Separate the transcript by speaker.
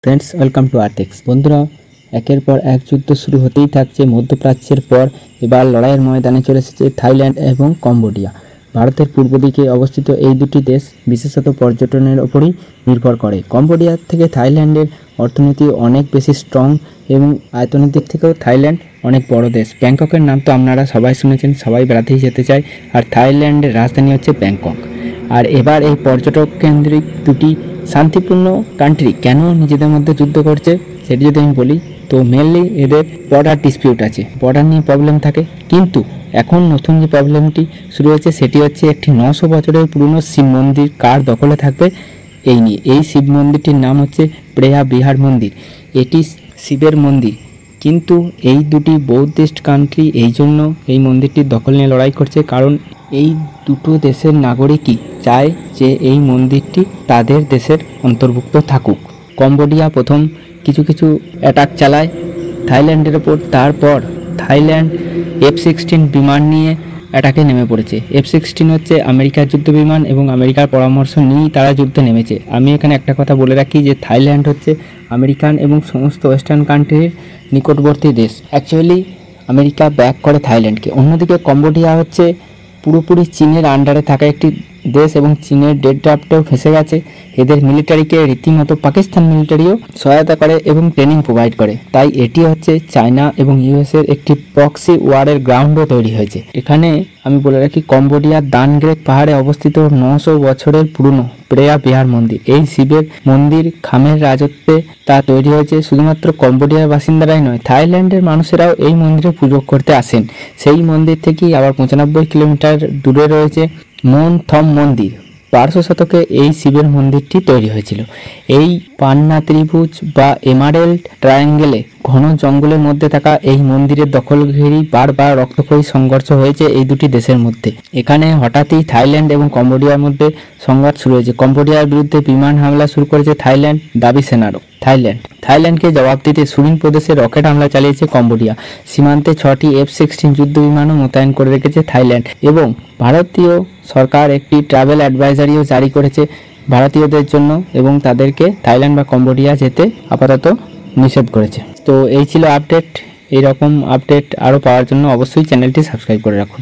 Speaker 1: Friends, welcome to Artex. বন্ধুরা, একের পর এক যুদ্ধ শুরু হতেই থাকছে মধ্যপ্রাচ্যের পর। এবার লড়াইয়ের ময়দানে চলে এসেছে থাইল্যান্ড এবং কম্বোডিয়া। ভারতের পূর্ব দিকে অবস্থিত এই দুটি দেশ বিশেষত পর্যটনের ওপরই নির্ভর করে। কম্বোডিয়ার থেকে থাইল্যান্ডের অর্থনীতি অনেক বেশি স্ট্রং এবং আয়তনের দিক থেকেও থাইল্যান্ড অনেক বড় দেশ। ব্যাংককের নাম তো আপনারা সবাই শুনেছেন, সবাই বেড়াতেই যেতে চায়। আর থাইল্যান্ডের রাজধানী হচ্ছে ব্যাংকক। আর এবার এই পর্যটক কেন্দ্রিক দুটি শান্তিপূর্ণ কান্ট্রি কেন নিজেদের মধ্যে যুদ্ধ করছে সেটি যদি আমি বলি, তো মেনলি এদের বর্ডার ডিসপিউট আছে, বর্ডার নিয়ে প্রবলেম থাকে। কিন্তু এখন নতুন যে প্রবলেমটি শুরু হয়েছে সেটি হচ্ছে একটি 900 বছরের পুরনো শিব মন্দির কার দখলে থাকবে এই নিয়ে। এই শিব মন্দিরটির নাম হচ্ছে প্রেয়া বিহার মন্দির। এটি শিবের মন্দির, কিন্তু এই দুটি বৌদ্ধিস্ট কান্ট্রি এই জন্য এই মন্দিরটির দখল নিয়ে লড়াই করছে, কারণ এই দুটো দেশের নাগরিকই চায় যে এই মন্দিরটি তাদের দেশের অন্তর্ভুক্ত থাকুক। কম্বোডিয়া প্রথম কিছু অ্যাটাক চালায় থাইল্যান্ডের ওপর। তারপর থাইল্যান্ড F-16 বিমান নিয়ে অ্যাটাকে নেমে পড়েছে। F-16 হচ্ছে আমেরিকার যুদ্ধ বিমান এবং আমেরিকার পরামর্শ নিয়েই তারা যুদ্ধে নেমেছে। আমি এখানে একটা কথা বলে রাখি যে থাইল্যান্ড হচ্ছে আমেরিকান এবং সমস্ত ওয়েস্টার্ন কান্ট্রির নিকটবর্তী দেশ। অ্যাকচুয়ালি আমেরিকা ব্যাক করে থাইল্যান্ডকে। অন্যদিকে কম্বোডিয়া হচ্ছে পুরোপুরি চীনের আন্ডারে থাকা একটি দেশ এবং চীনের ডেট ড্রাফটেও ফেসে গেছে। এদের মিলিটারিকে রীতিমতো পাকিস্তান মিলিটারিও সহায়তা করে এবং ট্রেনিং প্রোভাইড করে। তাই এটি হচ্ছে চায়না এবং ইউএসের একটি প্রক্সি ওয়ারের গ্রাউন্ডও তৈরি হয়েছে। এখানে আমি বলে রাখি, কম্বোডিয়ার দানগ্রেক পাহাড়ে অবস্থিত 900 বছরের পুরনো প্রেয়া বিহার মন্দির। এই শিবের মন্দির খামের রাজত্বে তা তৈরি হয়েছে। শুধুমাত্র কম্বোডিয়ার বাসিন্দারাই নয়, থাইল্যান্ডের মানুষেরাও এই মন্দিরে পুজো করতে আসেন। সেই মন্দির থেকেই আবার 95 কিলোমিটার দূরে রয়েছে মন থম মন্দির। 1200 শতকে এই শিবের মন্দিরটি তৈরি হয়েছিল। এই পান্না ত্রিভুজ বা এমারেল্ড ট্রায়াঙ্গেলে ঘন জঙ্গলের মধ্যে থাকা এই মন্দিরের দখল ঘিরেই বারবার রক্তক্ষয়ী সংঘর্ষ হয়েছে এই দুটি দেশের মধ্যে। এখানে হঠাৎই থাইল্যান্ড এবং কম্বোডিয়ার মধ্যে সংঘাত শুরু হয়েছে। কম্বোডিয়ার বিরুদ্ধে বিমান হামলা শুরু করেছে থাইল্যান্ড, দাবি সেনারও। থাইল্যান্ডকে জবাব দিতে সুরিন প্রদেশে রকেট হামলা চালিয়েছে কম্বোডিয়া। সীমান্তে 6টি F-16 যুদ্ধ বিমানও মোতায়েন করে রেখেছে থাইল্যান্ড এবং ভারতীয় সরকার একটি ট্রাভেল অ্যাডভাইজারিও জারি করেছে ভারতীয়দের জন্য এবং তাদেরকে থাইল্যান্ড বা কম্বোডিয়া যেতে আপাতত নিষেধ করেছে। তো এই ছিল আপডেট। এইরকম আপডেট আরও পাওয়ার জন্য অবশ্যই চ্যানেলটি সাবস্ক্রাইব করে রাখুন।